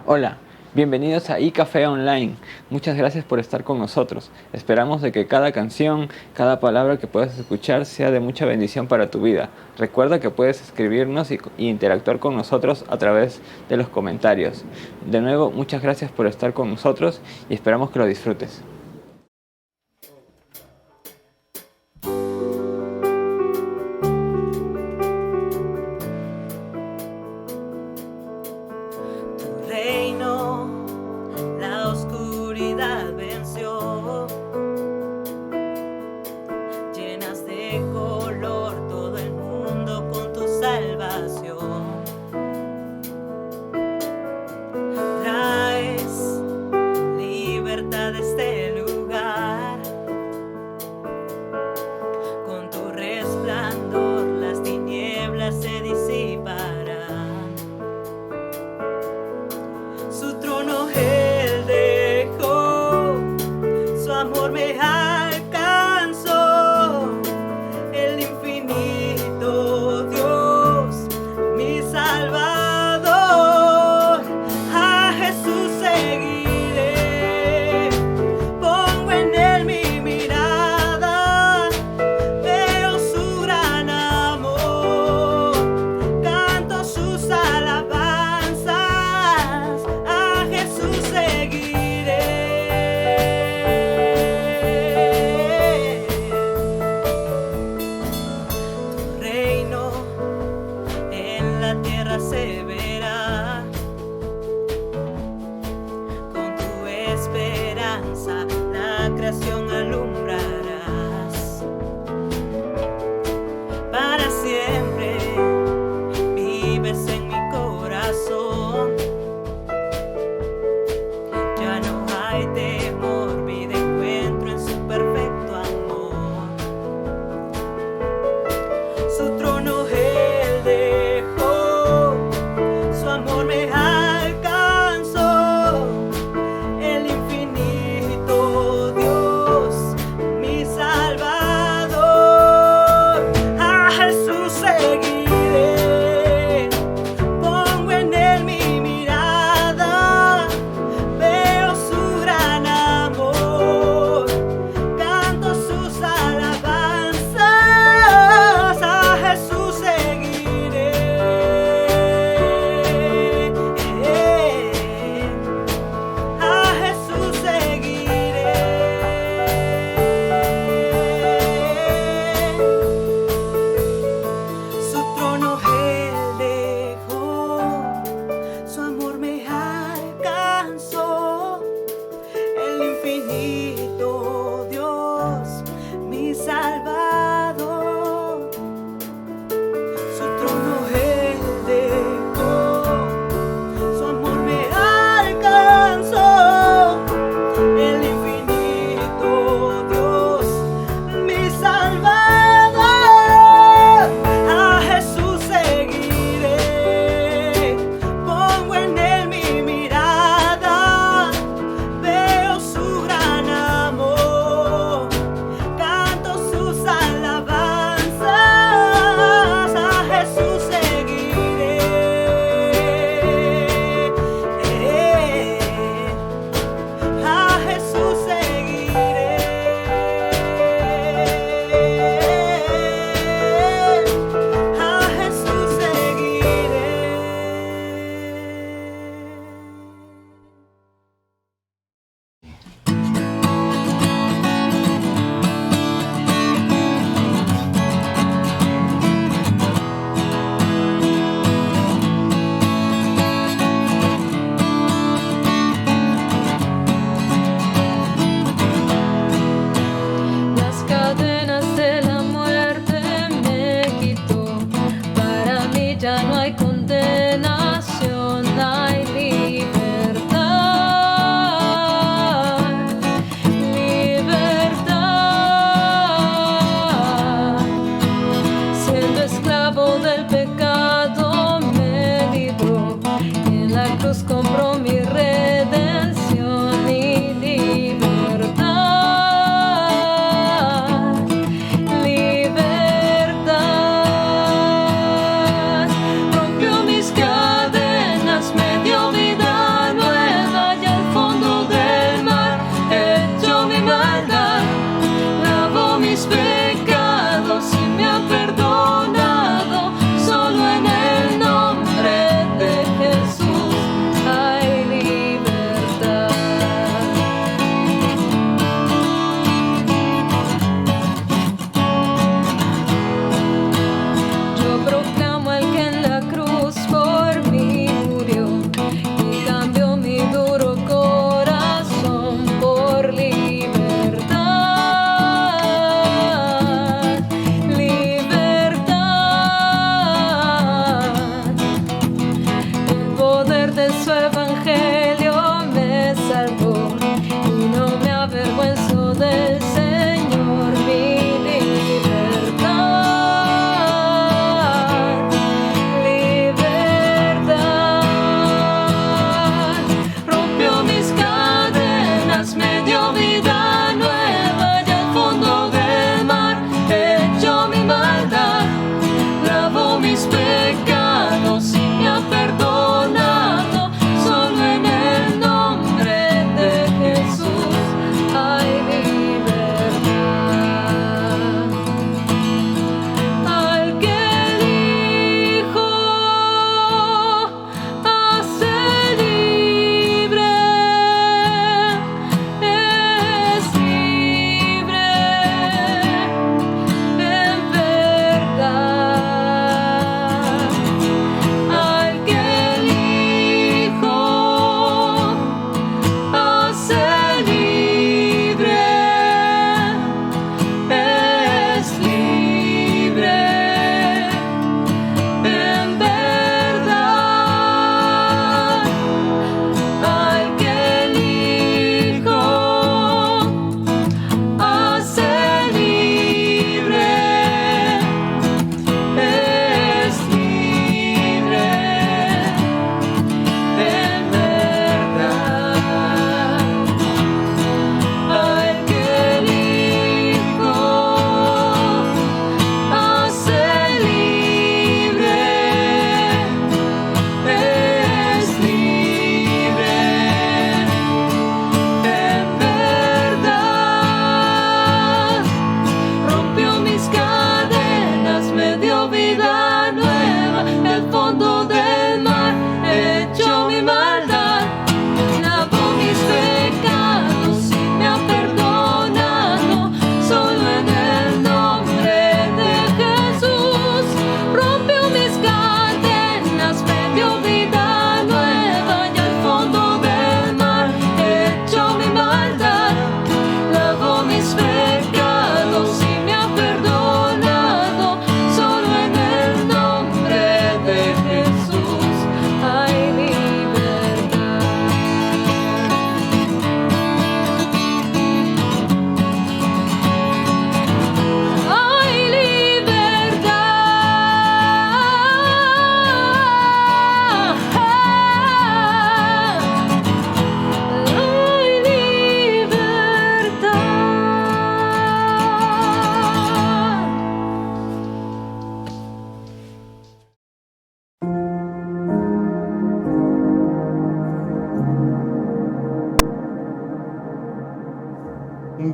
Hola, bienvenidos a iCafé Online. Muchas gracias por estar con nosotros. Esperamos de que cada canción, cada palabra que puedas escuchar sea de mucha bendición para tu vida. Recuerda que puedes escribirnos y interactuar con nosotros a través de los comentarios. De nuevo, muchas gracias por estar con nosotros y esperamos que lo disfrutes. Tu reino, la oscuridad venció. Llenas de color todo el mundo con tu salvación. Traes libertad a este lugar. Con tu resplandor las tinieblas se disiparán. Su trono él dejó, su amor me alcanzó, el infinito Dios, mi Salvador. A Jesús seguiré, pongo en él mi mirada, veo su gran amor, canto sus alabanzas. A Jesús seguiré. Tu reino en la tierra se verá. Con tu esperanza la creación alumbrarás. Para siempre vives en mi corazón. Ya no hay temor, vida encuentro en su perfecto amor. Su trono él dejó, su amor me alcanzó, el infinito Dios, mi Salvador. A Jesús seguiré, pongo en él mi mirada, veo su gran amor, canto sus alabanzas. A Jesús seguiré. A Jesús seguiré. Su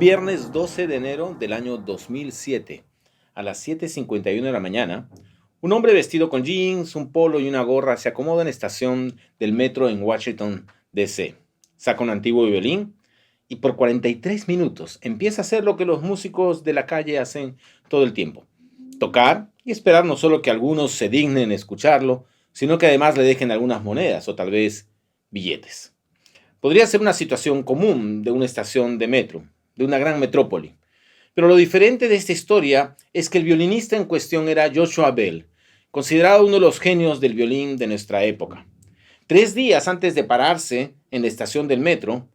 viernes 12 de enero del año 2007, a las 7:51 de la mañana, un hombre vestido con jeans, un polo y una gorra se acomoda en la estación del metro en Washington, D.C. Saca un antiguo violín y por 43 minutos empieza a hacer lo que los músicos de la calle hacen todo el tiempo: tocar y esperar no solo que algunos se dignen escucharlo, sino que además le dejen algunas monedas o tal vez billetes. Podría ser una situación común de una estación de metro, de una gran metrópoli. Pero lo diferente de esta historia es que el violinista en cuestión era Joshua Bell, considerado uno de los genios del violín de nuestra época. 3 días antes de pararse en la estación del metro,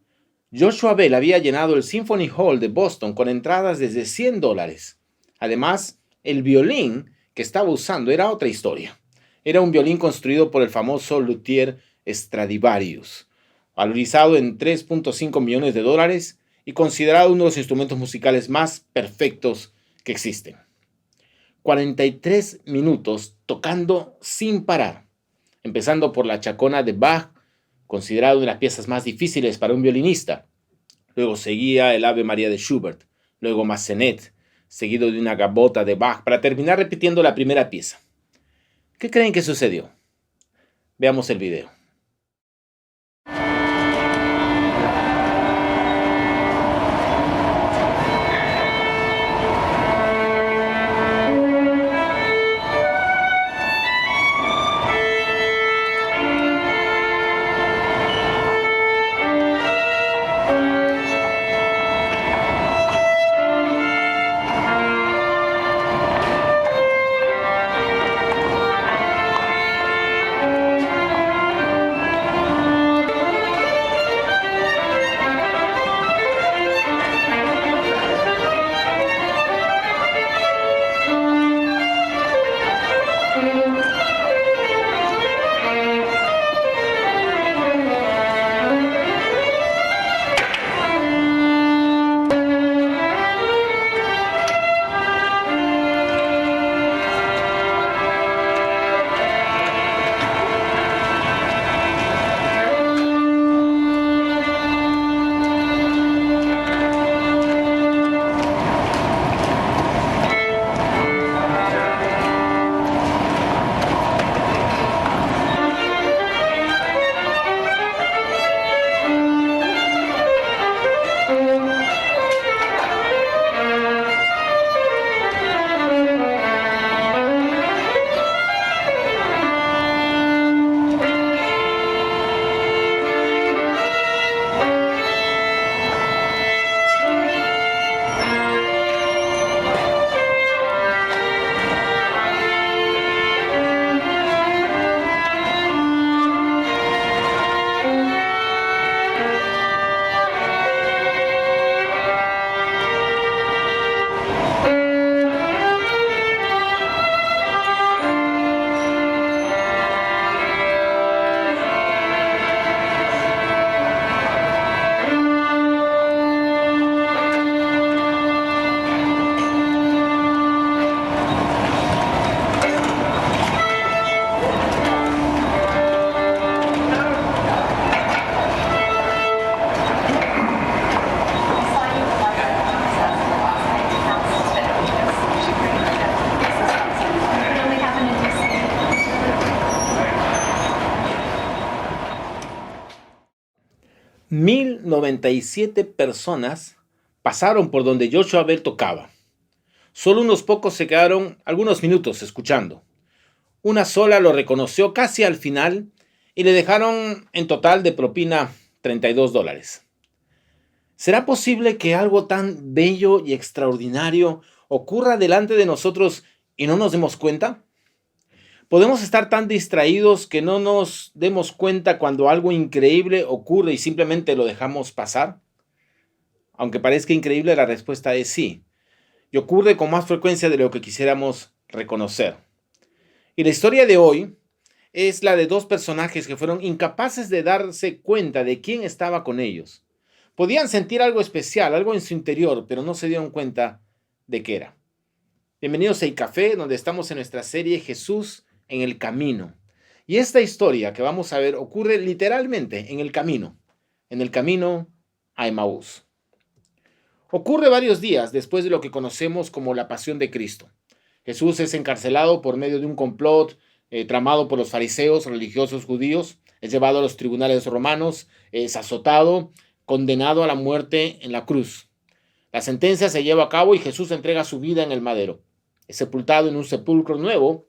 Joshua Bell había llenado el Symphony Hall de Boston con entradas desde $100. Además, el violín que estaba usando era otra historia. Era un violín construido por el famoso luthier Stradivarius, valorizado en $3.5 millones y considerado uno de los instrumentos musicales más perfectos que existen. 43 minutos tocando sin parar, empezando por la Chacona de Bach, considerada una de las piezas más difíciles para un violinista. Luego seguía el Ave María de Schubert, luego Massenet, seguido de una gabota de Bach, para terminar repitiendo la primera pieza. ¿Qué creen que sucedió? Veamos el video. $1,097 personas pasaron por donde Joshua Bell tocaba. Solo unos pocos se quedaron algunos minutos escuchando. Una sola lo reconoció casi al final y le dejaron en total de propina $32. ¿Será posible que algo tan bello y extraordinario ocurra delante de nosotros y no nos demos cuenta? ¿Podemos estar tan distraídos que no nos demos cuenta cuando algo increíble ocurre y simplemente lo dejamos pasar? Aunque parezca increíble, la respuesta es sí. Y ocurre con más frecuencia de lo que quisiéramos reconocer. Y la historia de hoy es la de 2 personajes que fueron incapaces de darse cuenta de quién estaba con ellos. Podían sentir algo especial, algo en su interior, pero no se dieron cuenta de qué era. Bienvenidos a iCafé, donde estamos en nuestra serie Jesús en el camino. Y esta historia que vamos a ver ocurre literalmente en el camino a Emaús. Ocurre varios días después de lo que conocemos como la Pasión de Cristo. Jesús es encarcelado por medio de un complot tramado por los fariseos religiosos judíos, es llevado a los tribunales romanos, es azotado, condenado a la muerte en la cruz. La sentencia se lleva a cabo y Jesús entrega su vida en el madero. Es sepultado en un sepulcro nuevo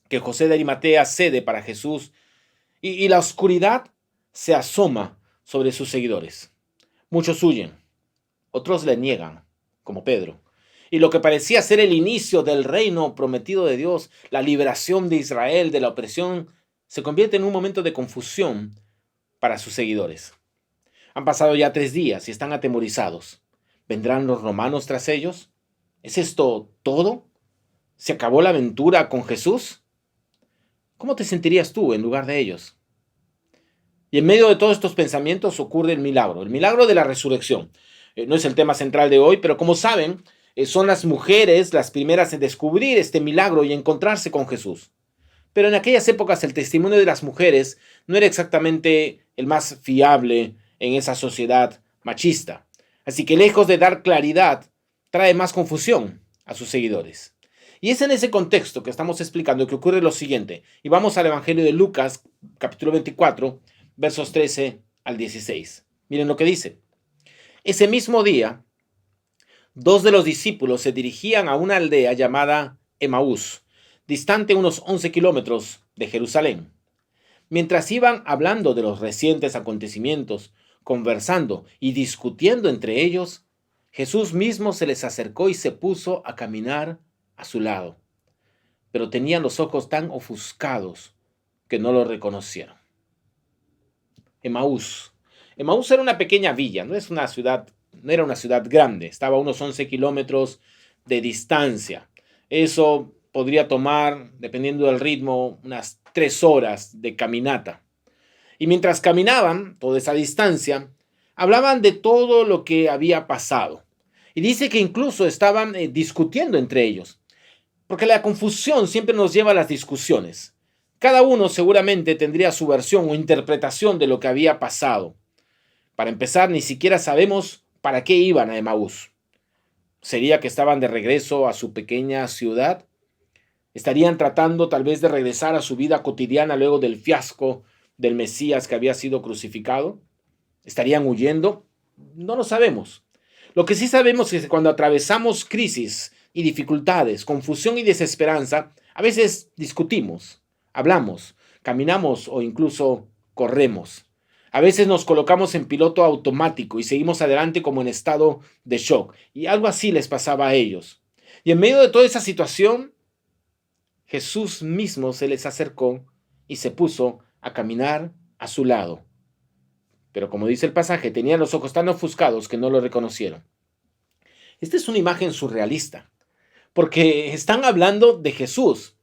que José de Arimatea cede para Jesús y la oscuridad se asoma sobre sus seguidores. Muchos huyen, otros le niegan, como Pedro. Y lo que parecía ser el inicio del reino prometido de Dios, la liberación de Israel de la opresión, se convierte en un momento de confusión para sus seguidores. Han pasado ya 3 días y están atemorizados. ¿Vendrán los romanos tras ellos? ¿Es esto todo? ¿Se acabó la aventura con Jesús? ¿Cómo te sentirías tú en lugar de ellos? Y en medio de todos estos pensamientos ocurre el milagro de la resurrección. No es el tema central de hoy, pero como saben, son las mujeres las primeras en descubrir este milagro y encontrarse con Jesús. Pero en aquellas épocas el testimonio de las mujeres no era exactamente el más fiable en esa sociedad machista. Así que lejos de dar claridad, trae más confusión a sus seguidores. Y es en ese contexto que estamos explicando que ocurre lo siguiente. Y vamos al Evangelio de Lucas, capítulo 24, versos 13 al 16. Miren lo que dice. Ese mismo día, 2 de los discípulos se dirigían a una aldea llamada Emaús, distante unos 11 kilómetros de Jerusalén. Mientras iban hablando de los recientes acontecimientos, conversando y discutiendo entre ellos, Jesús mismo se les acercó y se puso a caminar a su lado. Pero tenían los ojos tan ofuscados que no lo reconocieron. Emaús. Emaús era una pequeña villa, no era una ciudad grande, estaba a unos 11 kilómetros de distancia. Eso podría tomar, dependiendo del ritmo, unas 3 horas de caminata. Y mientras caminaban toda esa distancia, hablaban de todo lo que había pasado. Y dice que incluso estaban discutiendo entre ellos, porque la confusión siempre nos lleva a las discusiones. Cada uno seguramente tendría su versión o interpretación de lo que había pasado. Para empezar, ni siquiera sabemos para qué iban a Emaús. ¿Sería que estaban de regreso a su pequeña ciudad? ¿Estarían tratando tal vez de regresar a su vida cotidiana luego del fiasco del Mesías que había sido crucificado? ¿Estarían huyendo? No lo sabemos. Lo que sí sabemos es que cuando atravesamos crisis y dificultades, confusión y desesperanza, a veces discutimos, hablamos, caminamos o incluso corremos. A veces nos colocamos en piloto automático y seguimos adelante como en estado de shock. Y algo así les pasaba a ellos. Y en medio de toda esa situación, Jesús mismo se les acercó y se puso a caminar a su lado. Pero como dice el pasaje, tenían los ojos tan ofuscados que no lo reconocieron. Esta es una imagen surrealista, porque están hablando de Jesús.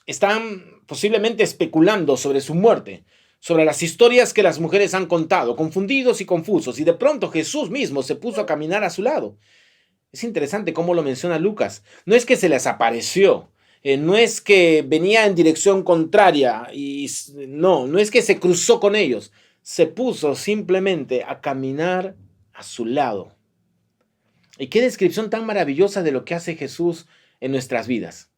Están posiblemente especulando sobre su muerte, sobre las historias que las mujeres han contado, confundidos y confusos, y de pronto Jesús mismo se puso a caminar a su lado. Es interesante cómo lo menciona Lucas. No es que se les apareció, no es que venía en dirección contraria, no es que se cruzó con ellos, se puso simplemente a caminar a su lado. Y qué descripción tan maravillosa de lo que hace Jesús en nuestras vidas.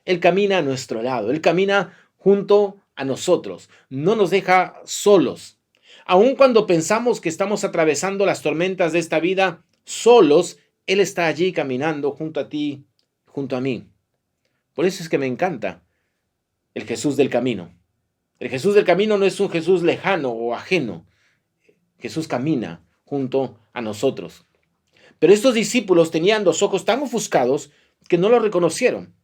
Él camina a nuestro lado, Él camina junto a nosotros, no nos deja solos. Aun cuando pensamos que estamos atravesando las tormentas de esta vida solos, Él está allí caminando junto a ti, junto a mí. Por eso es que me encanta el Jesús del camino. El Jesús del camino no es un Jesús lejano o ajeno. Jesús camina junto a nosotros. Pero estos discípulos tenían los ojos tan ofuscados que no lo reconocieron.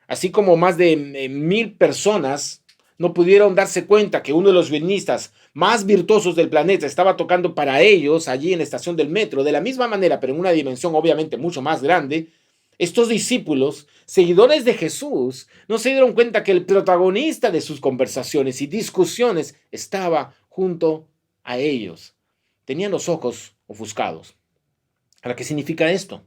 Así como más de 1000 personas no pudieron darse cuenta que uno de los violinistas más virtuosos del planeta estaba tocando para ellos allí en la estación del metro, de la misma manera, pero en una dimensión obviamente mucho más grande, estos discípulos, seguidores de Jesús, no se dieron cuenta que el protagonista de sus conversaciones y discusiones estaba junto a ellos. Tenían los ojos ofuscados. ¿Ahora qué significa esto?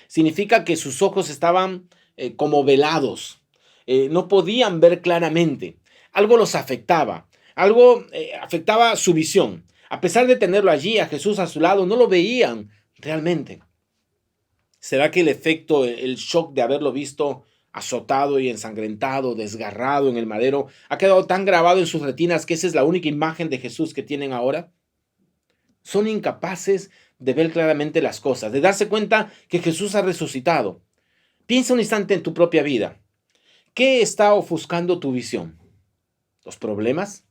Significa que sus ojos estaban como velados. No podían ver claramente. Algo los afectaba. Algo afectaba su visión. A pesar de tenerlo allí, a Jesús a su lado, no lo veían realmente? ¿Será que el efecto, el shock de haberlo visto azotado y ensangrentado, desgarrado en el madero, ha quedado tan grabado en sus retinas que esa es la única imagen de Jesús que tienen ahora? Son incapaces de ver claramente las cosas, de darse cuenta que Jesús ha resucitado. Piensa un instante en tu propia vida. ¿Qué está ofuscando tu visión? ¿Los problemas?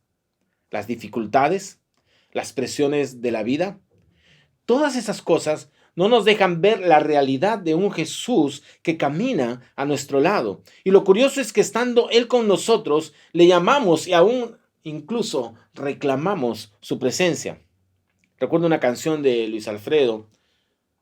¿Las dificultades? ¿Las presiones de la vida? Todas esas cosas no nos dejan ver la realidad de un Jesús que camina a nuestro lado. Y lo curioso es que estando Él con nosotros, le llamamos y aún incluso reclamamos su presencia. Recuerdo una canción de Luis Alfredo,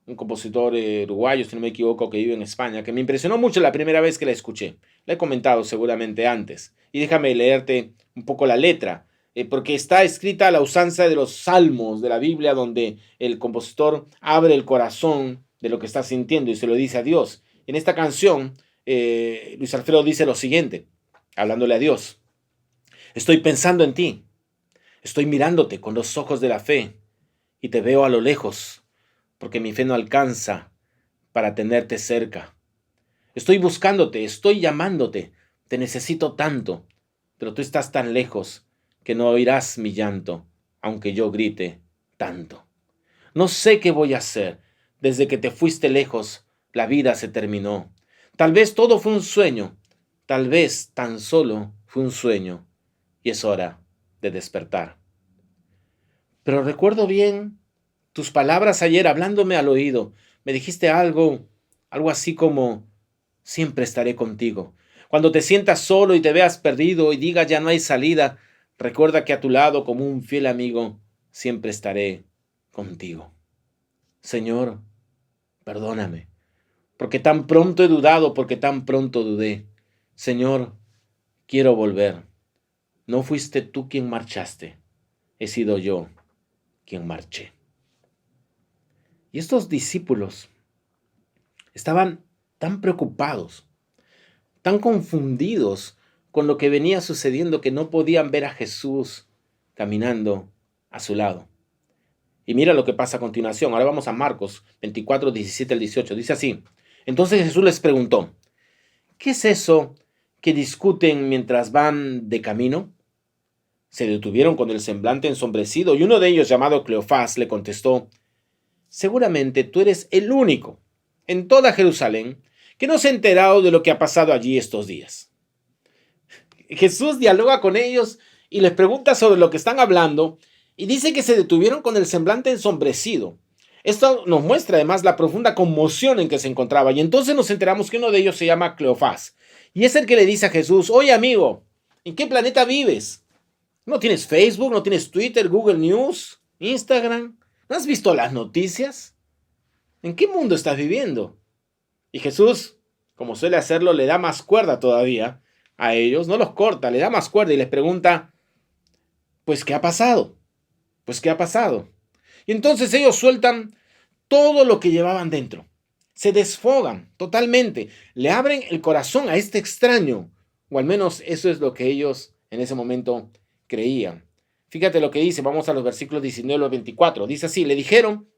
un compositor uruguayo, si no me equivoco, que vive en España, que me impresionó mucho la primera vez que la escuché. La he comentado seguramente antes. Y déjame leerte un poco la letra, porque está escrita a la usanza de los salmos de la Biblia, donde el compositor abre el corazón de lo que está sintiendo y se lo dice a Dios. En esta canción, Luis Alfredo dice lo siguiente, hablándole a Dios. Estoy pensando en ti, estoy mirándote con los ojos de la fe y te veo a lo lejos, porque mi fe no alcanza para tenerte cerca. Estoy buscándote, estoy llamándote, te necesito tanto, pero tú estás tan lejos que no oirás mi llanto, aunque yo grite tanto. No sé qué voy a hacer. Desde que te fuiste lejos, la vida se terminó. Tal vez todo fue un sueño, tal vez tan solo fue un sueño, y es hora de despertar. Pero recuerdo bien tus palabras ayer hablándome al oído. Me dijiste algo así como, siempre estaré contigo. Cuando te sientas solo y te veas perdido y digas ya no hay salida, recuerda que a tu lado, como un fiel amigo, siempre estaré contigo. Señor, perdóname, porque tan pronto he dudado, porque tan pronto dudé. Señor, quiero volver. No fuiste tú quien marchaste, he sido yo quien marché. Y estos discípulos estaban tan preocupados, tan confundidos con lo que venía sucediendo que no podían ver a Jesús caminando a su lado. Y mira lo que pasa a continuación. Ahora vamos a Marcos 24, 17 al 18. Dice así. Entonces Jesús les preguntó, ¿qué es eso que discuten mientras van de camino? Se detuvieron con el semblante ensombrecido y uno de ellos, llamado Cleofás, le contestó, seguramente tú eres el único en toda Jerusalén que no se ha enterado de lo que ha pasado allí estos días. Jesús dialoga con ellos y les pregunta sobre lo que están hablando y dice que se detuvieron con el semblante ensombrecido. Esto nos muestra además la profunda conmoción en que se encontraba y entonces nos enteramos que uno de ellos se llama Cleofás y es el que le dice a Jesús, oye amigo, ¿en qué planeta vives? ¿No tienes Facebook? ¿No tienes Twitter, Google News, Instagram? ¿No has visto las noticias? ¿En qué mundo estás viviendo? Y Jesús, como suele hacerlo, le da más cuerda todavía a ellos, no los corta, le da más cuerda y les pregunta, pues, ¿qué ha pasado? Pues, ¿qué ha pasado? Y entonces ellos sueltan todo lo que llevaban dentro. Se desfogan totalmente, le abren el corazón a este extraño, o al menos eso es lo que ellos en ese momento creían. Fíjate lo que dice, vamos a los versículos 19 al 24. Dice así, le dijeron,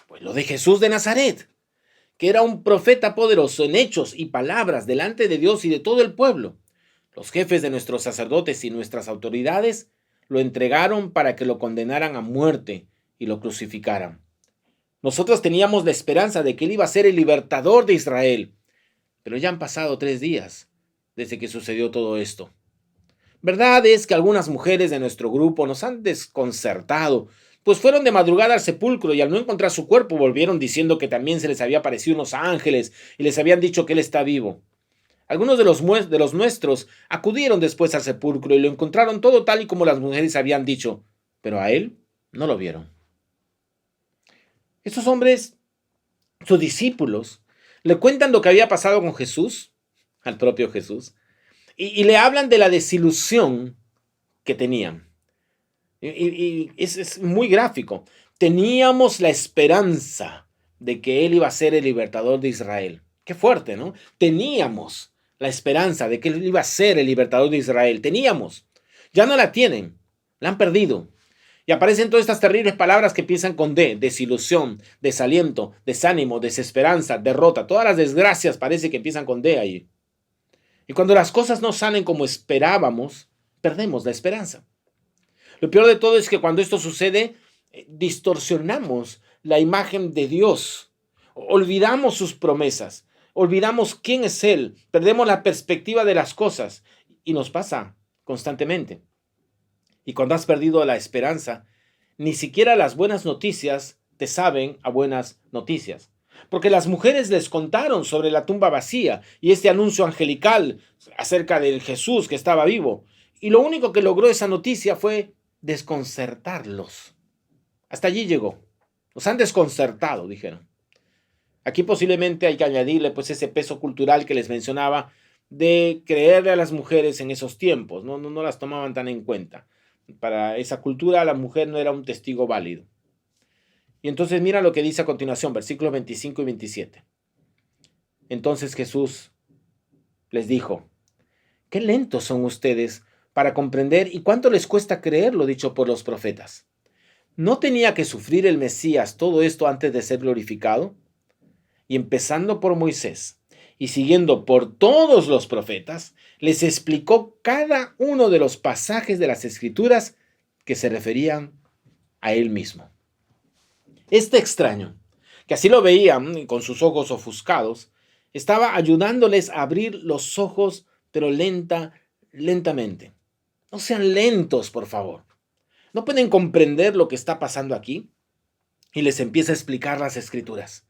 pues lo de Jesús de Nazaret, que era un profeta poderoso en hechos y palabras delante de Dios y de todo el pueblo. Los jefes de nuestros sacerdotes y nuestras autoridades lo entregaron para que lo condenaran a muerte y lo crucificaran. Nosotros teníamos la esperanza de que él iba a ser el libertador de Israel, pero ya han pasado 3 días desde que sucedió todo esto. Verdad es que algunas mujeres de nuestro grupo nos han desconcertado, pues fueron de madrugada al sepulcro y al no encontrar su cuerpo volvieron diciendo que también se les había aparecido unos ángeles y les habían dicho que él está vivo. Algunos de los nuestros acudieron después al sepulcro y lo encontraron todo tal y como las mujeres habían dicho, pero a él no lo vieron. Estos hombres, sus discípulos, le cuentan lo que había pasado con Jesús, al propio Jesús, y le hablan de la desilusión que tenían. Y es muy gráfico. Teníamos la esperanza de que él iba a ser el libertador de Israel. Qué fuerte, ¿no? Teníamos la esperanza de que él iba a ser el libertador de Israel. Teníamos. Ya no la tienen. La han perdido. Y aparecen todas estas terribles palabras que empiezan con D: desilusión, desaliento, desánimo, desesperanza, derrota. Todas las desgracias parece que empiezan con D ahí. Y cuando las cosas no salen como esperábamos, perdemos la esperanza. Lo peor de todo es que cuando esto sucede, distorsionamos la imagen de Dios. Olvidamos sus promesas. Olvidamos quién es Él. Perdemos la perspectiva de las cosas. Y nos pasa constantemente. Y cuando has perdido la esperanza, ni siquiera las buenas noticias te saben a buenas noticias. Porque las mujeres les contaron sobre la tumba vacía y este anuncio angelical acerca del Jesús que estaba vivo. Y lo único que logró esa noticia fue desconcertarlos. Hasta allí llegó. Nos han desconcertado, dijeron. Aquí posiblemente hay que añadirle pues ese peso cultural que les mencionaba de creerle a las mujeres en esos tiempos. No las tomaban tan en cuenta. Para esa cultura la mujer no era un testigo válido. Y entonces mira lo que dice a continuación, versículos 25 y 27. Entonces Jesús les dijo: qué lentos son ustedes para comprender y cuánto les cuesta creer lo dicho por los profetas. ¿No tenía que sufrir el Mesías todo esto antes de ser glorificado? Y empezando por Moisés y siguiendo por todos los profetas, les explicó cada uno de los pasajes de las Escrituras que se referían a él mismo. Este extraño, que así lo veían con sus ojos ofuscados, estaba ayudándoles a abrir los ojos, pero lentamente. No sean lentos, por favor. ¿No pueden comprender lo que está pasando aquí? Y les empieza a explicar las Escrituras.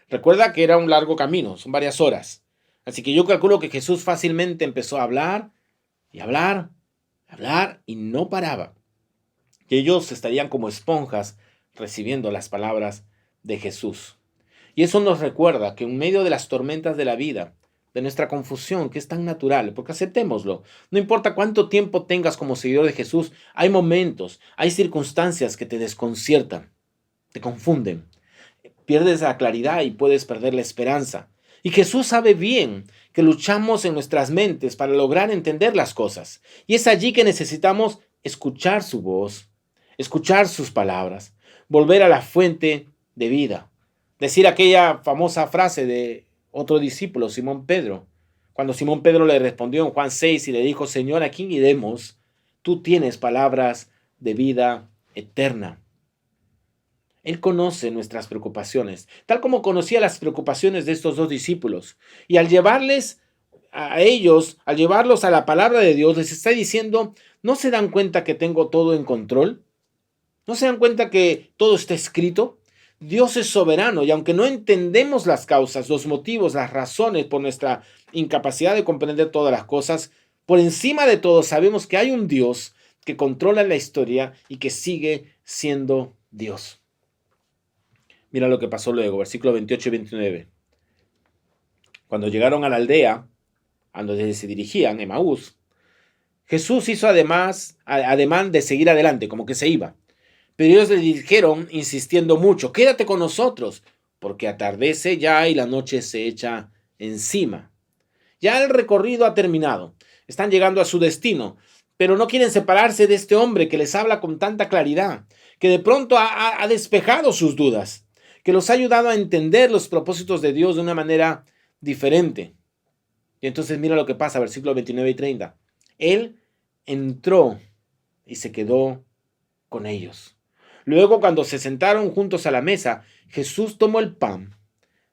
Recuerda que era un largo camino, son varias horas. Así que yo calculo que Jesús fácilmente empezó a hablar y hablar y no paraba. Y ellos estarían como esponjas recibiendo las palabras de Jesús. Y eso nos recuerda que en medio de las tormentas de la vida, de nuestra confusión, que es tan natural, porque aceptémoslo, no importa cuánto tiempo tengas como seguidor de Jesús, hay momentos, hay circunstancias que te desconciertan, te confunden. Pierdes la claridad y puedes perder la esperanza. Y Jesús sabe bien que luchamos en nuestras mentes para lograr entender las cosas. Y es allí que necesitamos escuchar su voz, escuchar sus palabras, volver a la fuente de vida. Decir aquella famosa frase de otro discípulo, Simón Pedro, cuando Simón Pedro le respondió en Juan 6 y le dijo: Señor, ¿a quién iremos? Tú tienes palabras de vida eterna. Él conoce nuestras preocupaciones, tal como conocía las preocupaciones de estos dos discípulos. Y al llevarlos a la palabra de Dios, les está diciendo: ¿no se dan cuenta que tengo todo en control? ¿No se dan cuenta que todo está escrito? Dios es soberano y aunque no entendemos las causas, los motivos, las razones por nuestra incapacidad de comprender todas las cosas, por encima de todo sabemos que hay un Dios que controla la historia y que sigue siendo Dios. Mira lo que pasó luego, versículos 28 y 29. Cuando llegaron a la aldea, a donde se dirigían, Emaús, Jesús hizo ademán de seguir adelante, como que se iba. Pero ellos le dijeron, insistiendo mucho: quédate con nosotros, porque atardece ya y la noche se echa encima. Ya el recorrido ha terminado. Están llegando a su destino, pero no quieren separarse de este hombre que les habla con tanta claridad, que de pronto ha despejado sus dudas, que los ha ayudado a entender los propósitos de Dios de una manera diferente. Y entonces mira lo que pasa, versículos 29 y 30. Él entró y se quedó con ellos. Luego, cuando se sentaron juntos a la mesa, Jesús tomó el pan,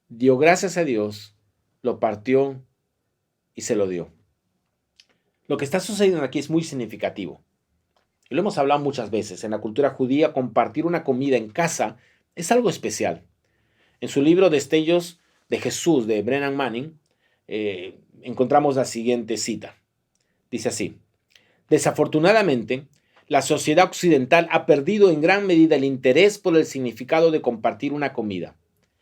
dio gracias a Dios, lo partió y se lo dio. Lo que está sucediendo aquí es muy significativo. Y lo hemos hablado muchas veces. En la cultura judía, compartir una comida en casa es algo especial. En su libro Destellos de Jesús, de Brennan Manning, encontramos la siguiente cita. Dice así: desafortunadamente, la sociedad occidental ha perdido en gran medida el interés por el significado de compartir una comida.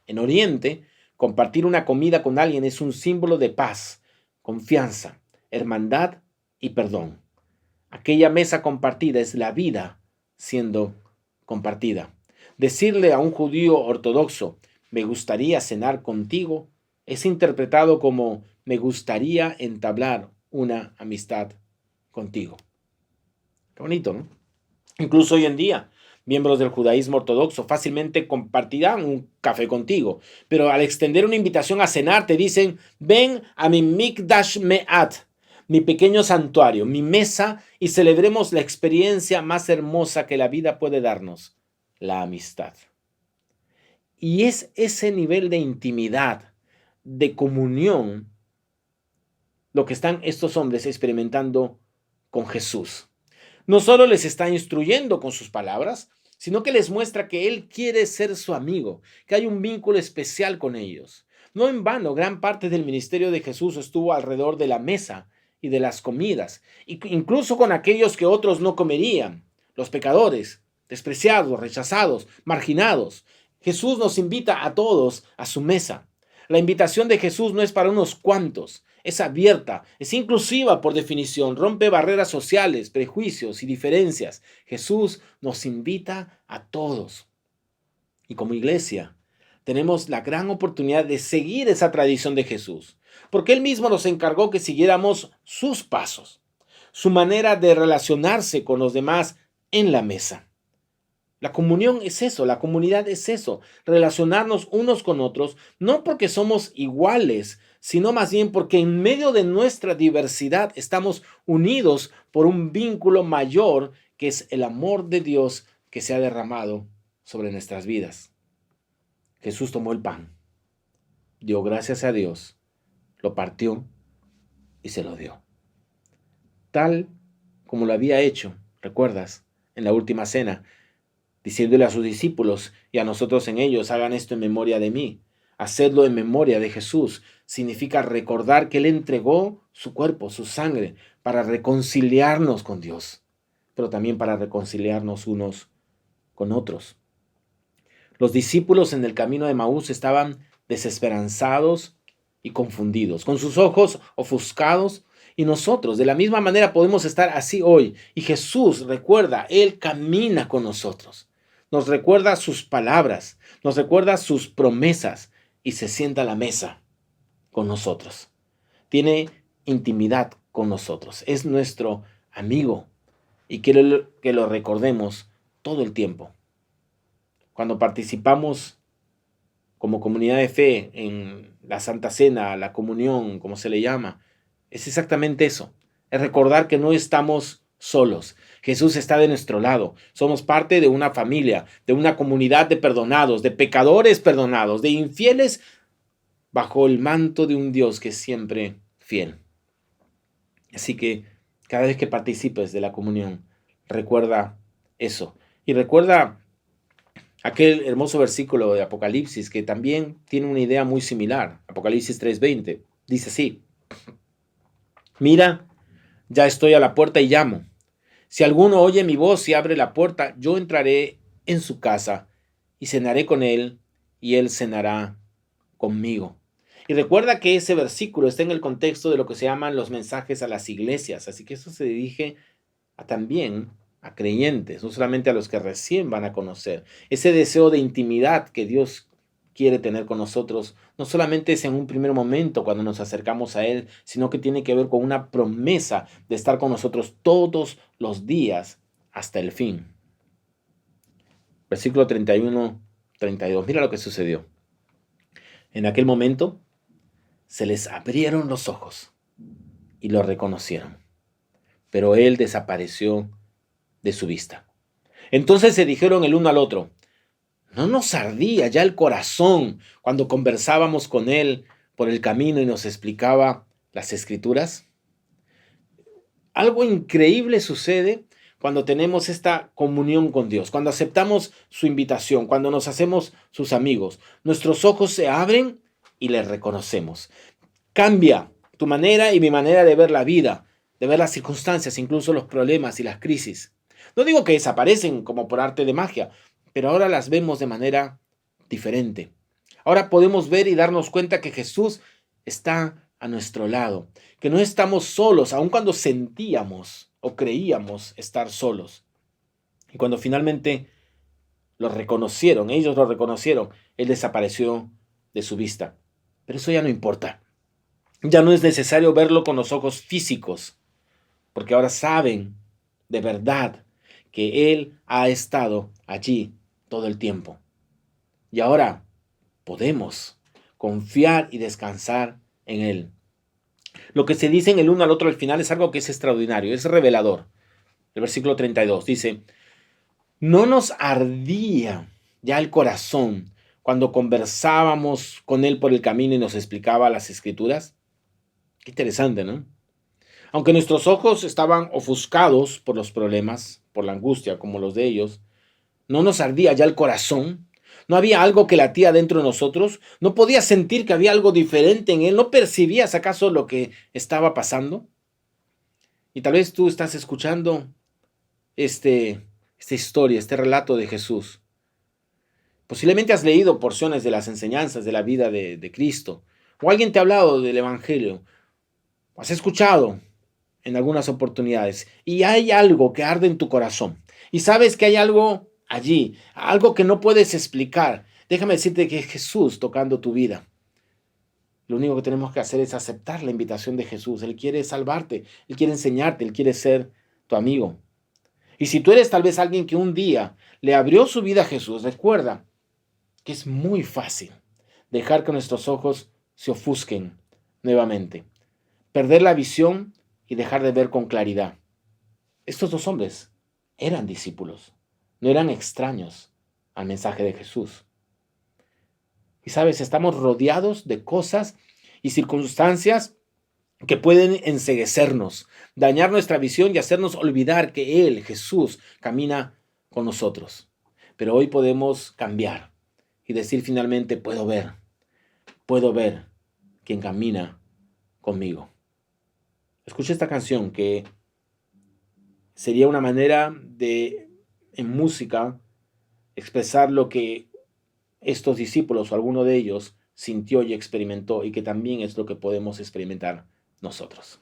En Oriente, compartir una comida con alguien es un símbolo de paz, confianza, hermandad y perdón. Aquella mesa compartida es la vida siendo compartida. Decirle a un judío ortodoxo: me gustaría cenar contigo, es interpretado como: me gustaría entablar una amistad contigo. Qué bonito, ¿no? Incluso hoy en día, Miembros del judaísmo ortodoxo fácilmente compartirán un café contigo, pero al extender una invitación a cenar te dicen, ven a mi Mikdash Me'at, mi pequeño santuario, mi mesa, y celebremos la experiencia más hermosa que la vida puede darnos, la amistad. Y es ese nivel de intimidad, de comunión, lo que están estos hombres experimentando con Jesús. No solo les está instruyendo con sus palabras, sino que les muestra que Él quiere ser su amigo, que hay un vínculo especial con ellos. No en vano, gran parte del ministerio de Jesús estuvo alrededor de la mesa y de las comidas, incluso con aquellos que otros no comerían, los pecadores, despreciados, rechazados, marginados. Jesús nos invita a todos a su mesa. La invitación de Jesús no es para unos cuantos, es abierta, es inclusiva por definición, rompe barreras sociales, prejuicios y diferencias. Jesús nos invita a todos. Y como iglesia, tenemos la gran oportunidad de seguir esa tradición de Jesús, porque Él mismo nos encargó que siguiéramos sus pasos, su manera de relacionarse con los demás en la mesa. La comunión es eso, la comunidad es eso, relacionarnos unos con otros, no porque somos iguales, sino más bien porque en medio de nuestra diversidad estamos unidos por un vínculo mayor que es el amor de Dios que se ha derramado sobre nuestras vidas. Jesús tomó el pan, dio gracias a Dios, lo partió y se lo dio. Tal como lo había hecho, ¿recuerdas? En la última cena, diciéndole a sus discípulos y a nosotros en ellos, hagan esto en memoria de mí. Hacedlo en memoria de Jesús. Significa recordar que Él entregó su cuerpo, su sangre, para reconciliarnos con Dios, pero también para reconciliarnos unos con otros. Los discípulos en el camino de Emaús estaban desesperanzados y confundidos, con sus ojos ofuscados, y nosotros de la misma manera podemos estar así hoy. Y Jesús, recuerda, Él camina con nosotros. Nos recuerda sus palabras, nos recuerda sus promesas y se sienta a la mesa con nosotros. Tiene intimidad con nosotros. Es nuestro amigo y quiere que lo recordemos todo el tiempo. Cuando participamos como comunidad de fe en la Santa Cena, la comunión, como se le llama, es exactamente eso. Es recordar que no estamos solos. Jesús está de nuestro lado. Somos parte de una familia, de una comunidad de perdonados, de pecadores perdonados, de infieles bajo el manto de un Dios que es siempre fiel. Así que cada vez que participes de la comunión, recuerda eso. Y recuerda aquel hermoso versículo de Apocalipsis que también tiene una idea muy similar. Apocalipsis 3:20. Dice así: mira, ya estoy a la puerta y llamo. Si alguno oye mi voz y abre la puerta, yo entraré en su casa y cenaré con él y él cenará conmigo. Y recuerda que ese versículo está en el contexto de lo que se llaman los mensajes a las iglesias. Así que eso se dirige también a creyentes, no solamente a los que recién van a conocer. Ese deseo de intimidad que Dios quiere tener con nosotros, no solamente es en un primer momento cuando nos acercamos a Él, sino que tiene que ver con una promesa de estar con nosotros todos los días hasta el fin. Versículo 31-32. Mira lo que sucedió. En aquel momento se les abrieron los ojos y lo reconocieron, pero Él desapareció de su vista. Entonces se dijeron el uno al otro: ¿no nos ardía ya el corazón cuando conversábamos con Él por el camino y nos explicaba las Escrituras? Algo increíble sucede cuando tenemos esta comunión con Dios, cuando aceptamos su invitación, cuando nos hacemos sus amigos. Nuestros ojos se abren y le reconocemos. Cambia tu manera y mi manera de ver la vida, de ver las circunstancias, incluso los problemas y las crisis. No digo que desaparecen como por arte de magia, pero ahora las vemos de manera diferente. Ahora podemos ver y darnos cuenta que Jesús está a nuestro lado, que no estamos solos, aun cuando sentíamos o creíamos estar solos. Y cuando finalmente ellos lo reconocieron, Él desapareció de su vista. Pero eso ya no importa. Ya no es necesario verlo con los ojos físicos, porque ahora saben de verdad que Él ha estado allí todo el tiempo. Y ahora podemos confiar y descansar en Él. Lo que se dice en el uno al otro al final es algo que es extraordinario, es revelador. El versículo 32 dice: ¿no nos ardía ya el corazón cuando conversábamos con Él por el camino y nos explicaba las Escrituras? Qué interesante, ¿no? Aunque nuestros ojos estaban ofuscados por los problemas, por la angustia, como los de ellos, ¿no nos ardía ya el corazón? ¿No había algo que latía dentro de nosotros? ¿No podías sentir que había algo diferente en Él? ¿No percibías acaso lo que estaba pasando? Y tal vez tú estás escuchando esta historia, este relato de Jesús. Posiblemente has leído porciones de las enseñanzas de la vida de Cristo, o alguien te ha hablado del Evangelio, has escuchado en algunas oportunidades, y hay algo que arde en tu corazón, y sabes que hay algo allí, algo que no puedes explicar. Déjame decirte que es Jesús tocando tu vida. Lo único que tenemos que hacer es aceptar la invitación de Jesús. Él quiere salvarte, Él quiere enseñarte, Él quiere ser tu amigo. Y si tú eres tal vez alguien que un día le abrió su vida a Jesús, recuerda que es muy fácil dejar que nuestros ojos se ofusquen nuevamente, perder la visión y dejar de ver con claridad. Estos dos hombres eran discípulos, no eran extraños al mensaje de Jesús. Y sabes, estamos rodeados de cosas y circunstancias que pueden enceguecernos, dañar nuestra visión y hacernos olvidar que Él, Jesús, camina con nosotros. Pero hoy podemos cambiar y decir finalmente: puedo ver quien camina conmigo. Escucha esta canción que sería una manera de, en música, expresar lo que estos discípulos o alguno de ellos sintió y experimentó, y que también es lo que podemos experimentar nosotros.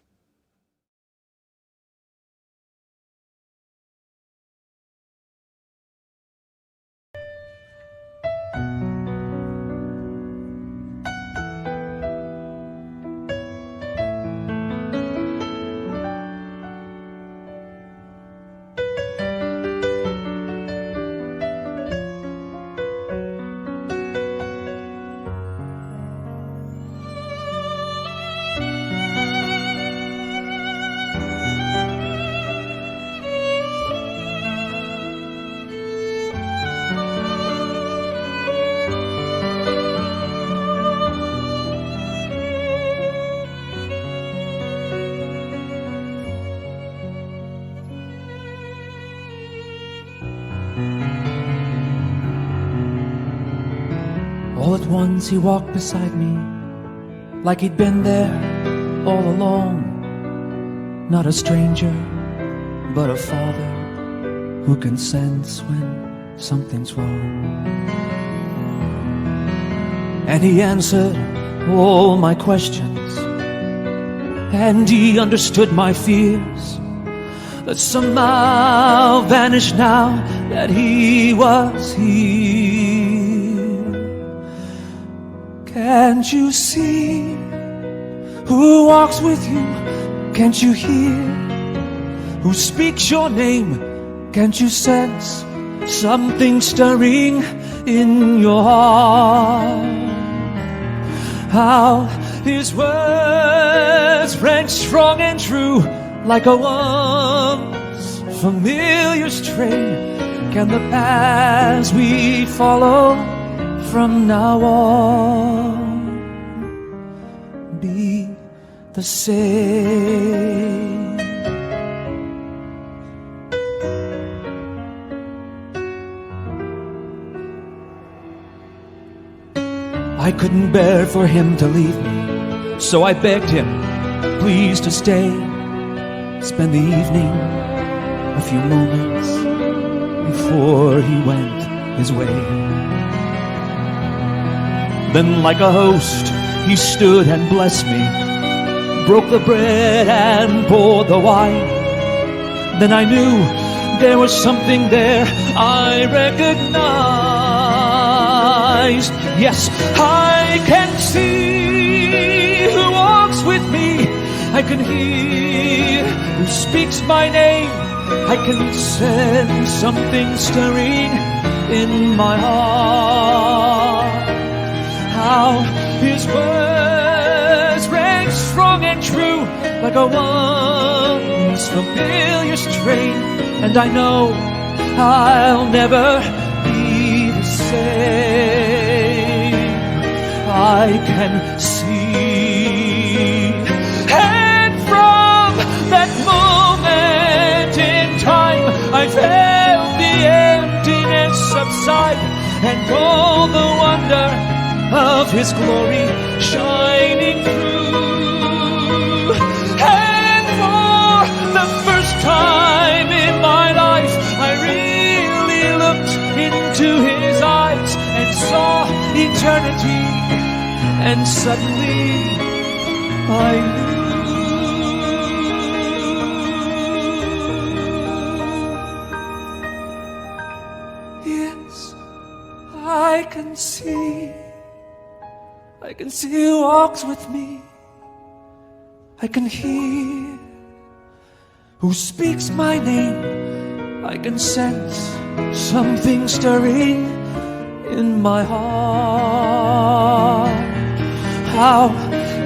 All at once he walked beside me, like he'd been there all along. Not a stranger, but a father who can sense when something's wrong. And he answered all my questions, and he understood my fears that somehow vanished now that he was here. Can't you see who walks with you? Can't you hear who speaks your name? Can't you sense something stirring in your heart? How his words rang strong and true, like a once familiar strain. Can the paths we follow from now on be the same? I couldn't bear for him to leave me, so I begged him, please to stay, spend the evening, a few moments before he went his way. Then like a host, he stood and blessed me, broke the bread and poured the wine. Then I knew there was something there I recognized. Yes, I can see who walks with me. I can hear who speaks my name. I can sense something stirring in my heart. How his words rang strong and true, like a once familiar strain. And I know I'll never be the same. I can see. And from that moment in time, I felt the emptiness subside, and all the wonder of his glory shining through. And for the first time in my life, I really looked into his eyes and saw eternity, and suddenly I knew. Yes, I can see. I can see he walks with me. I can hear who speaks my name. I can sense something stirring in my heart. How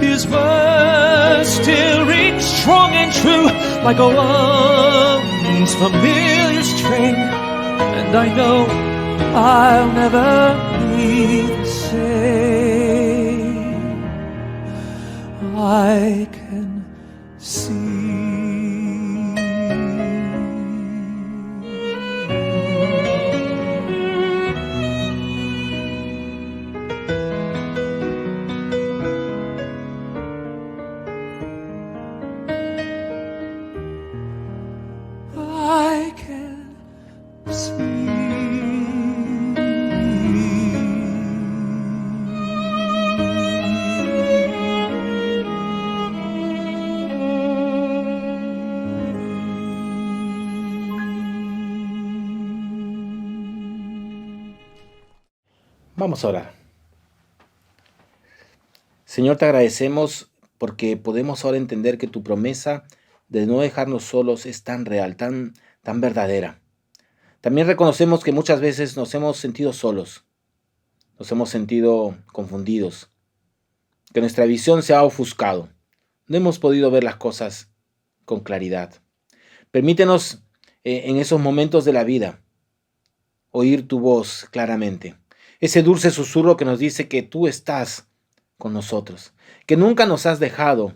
his words still ring strong and true, like a once familiar strain. And I know I'll never be the same. I can see. I can see. Vamos a orar. Señor, te agradecemos porque podemos ahora entender que tu promesa de no dejarnos solos es tan real, tan verdadera. También reconocemos que muchas veces nos hemos sentido solos, nos hemos sentido confundidos, que nuestra visión se ha ofuscado. No hemos podido ver las cosas con claridad. Permítenos en esos momentos de la vida oír tu voz claramente. Ese dulce susurro que nos dice que tú estás con nosotros, que nunca nos has dejado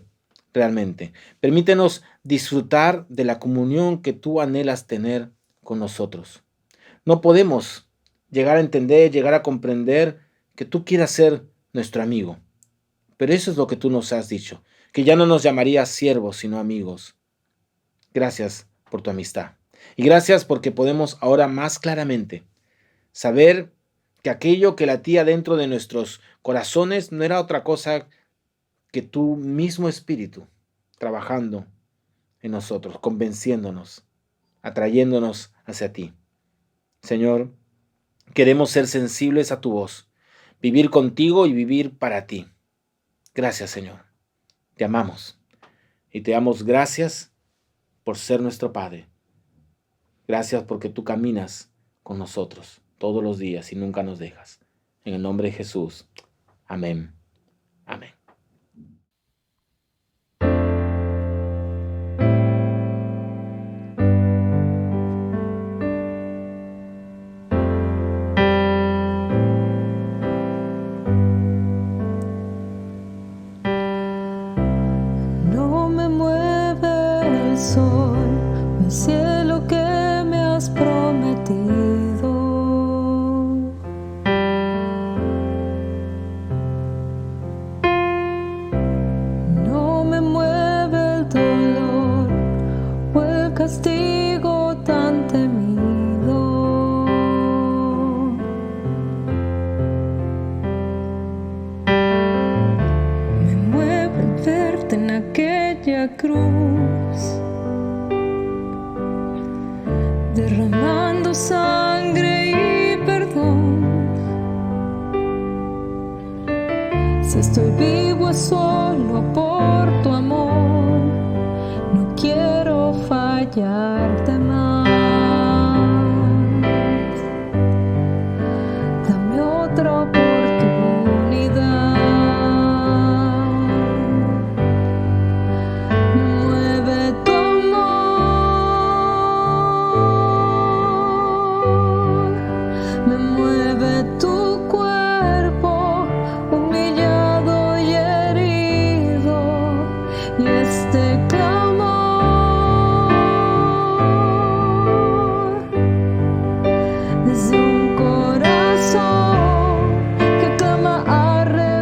realmente. Permítenos disfrutar de la comunión que tú anhelas tener con nosotros. No podemos llegar a entender, llegar a comprender que tú quieras ser nuestro amigo. Pero eso es lo que tú nos has dicho, que ya no nos llamarías siervos, sino amigos. Gracias por tu amistad. Y gracias porque podemos ahora más claramente saber que aquello que latía dentro de nuestros corazones no era otra cosa que tu mismo espíritu trabajando en nosotros, convenciéndonos, atrayéndonos hacia ti. Señor, queremos ser sensibles a tu voz, vivir contigo y vivir para ti. Gracias, Señor. Te amamos y te damos gracias por ser nuestro Padre. Gracias porque tú caminas con nosotros todos los días y nunca nos dejas. En el nombre de Jesús. Amén. Amén. No me mueve el sol, el cielo que me has prometido. No me mueve el dolor o el castigo tan temido. Me mueve el verte en aquella cruz, derramando sangre y perdón. Si estoy vivo es solo por tu amor, no quiero fallar. fallarte más. Dame otra oportunidad. Me mueve tu amor, me mueve tu cuerpo humillado y herido, y este clamor desde un corazón que clama arrepentido.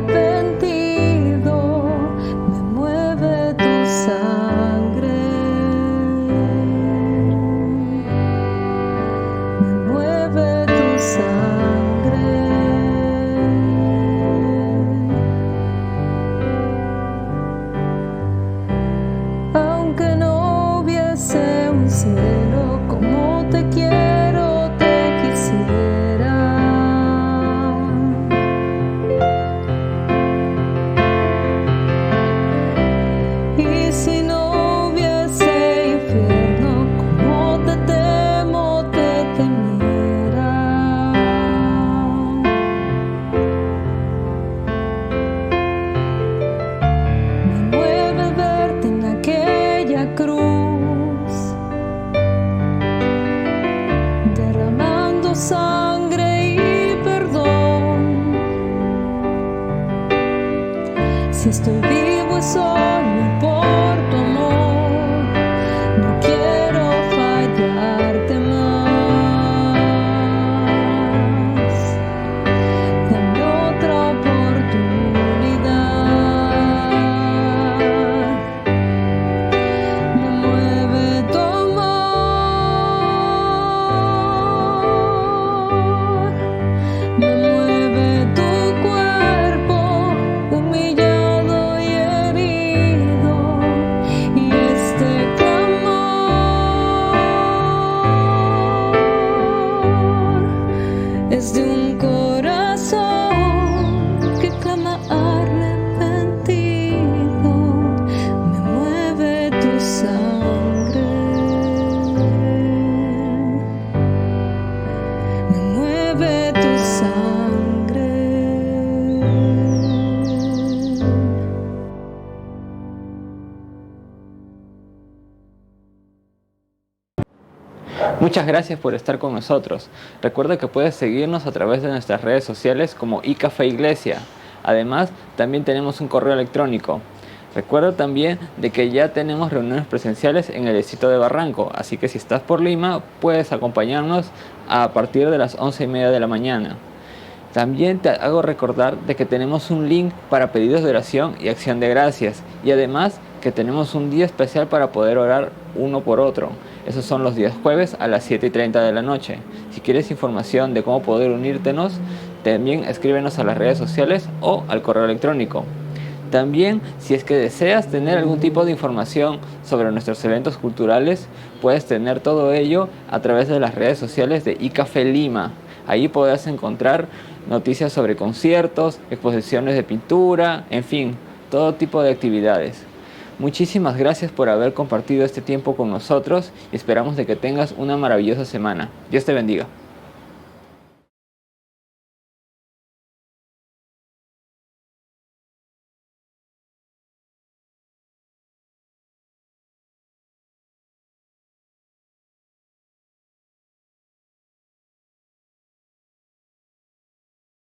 Me mueve tu sangre, me mueve tu sangre. Aunque no hubiese un cielo, como te quiero, te quisiera. Y si no hubiese infierno, como te temo, te temiera. Me mueve verte en aquella cruz, derramando sangre y perdón. Si estoy vivo es solo por tu amor. No quiero fallarte más. Dame otra oportunidad. Me mueve tu amor, me mueve tu cuerpo humillado y herido, y este clamor es de un corazón que clama arrepentido. Me mueve tu sangre, me mueve tu sangre. Muchas gracias por estar con nosotros. Recuerda que puedes seguirnos a través de nuestras redes sociales como iCafé Iglesia. Además, también tenemos un correo electrónico. Recuerda también de que ya tenemos reuniones presenciales en el distrito de Barranco, así que si estás por Lima, puedes acompañarnos a partir de las 11:30 de la mañana. También te hago recordar de que tenemos un link para pedidos de oración y acción de gracias, y además que tenemos un día especial para poder orar uno por otro. Esos son los días jueves a las 7:30 de la noche. Si quieres información de cómo poder unírtenos, también escríbenos a las redes sociales o al correo electrónico. También, si es que deseas tener algún tipo de información sobre nuestros eventos culturales, puedes tener todo ello a través de las redes sociales de iCafé Lima. Ahí podrás encontrar noticias sobre conciertos, exposiciones de pintura, en fin, todo tipo de actividades. Muchísimas gracias por haber compartido este tiempo con nosotros y esperamos de que tengas una maravillosa semana. Dios te bendiga.